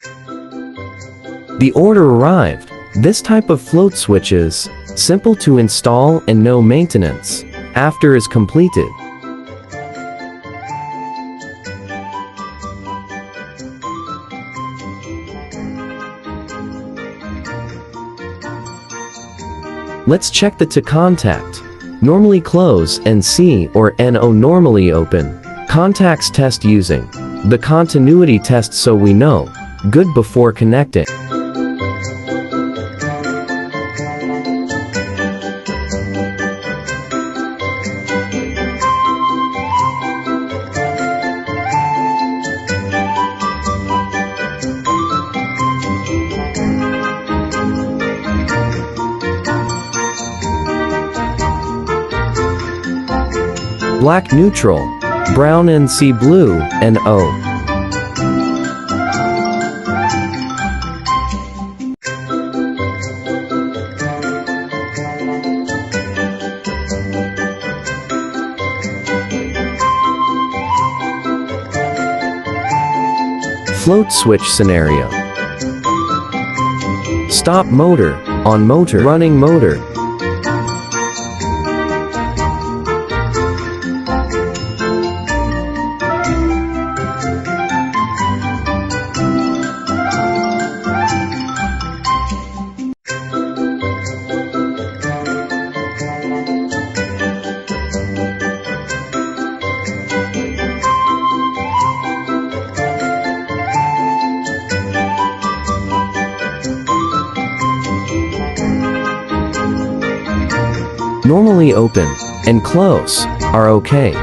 The order arrived. This type of float switch is simple to install and no maintenance after is completed. Let's check the to contact. Normally close and C or NO normally open. Contacts test using the continuity test so we know good before connecting. Black neutral, brown NC blue, and O. Float switch scenario. Stop motor, on motor, running motor. Normally open and close are okay.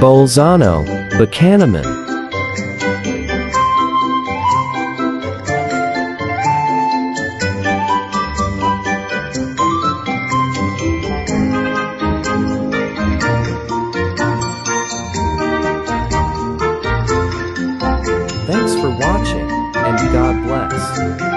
Bolzano, Buchanan. Thanks for watching, and God bless.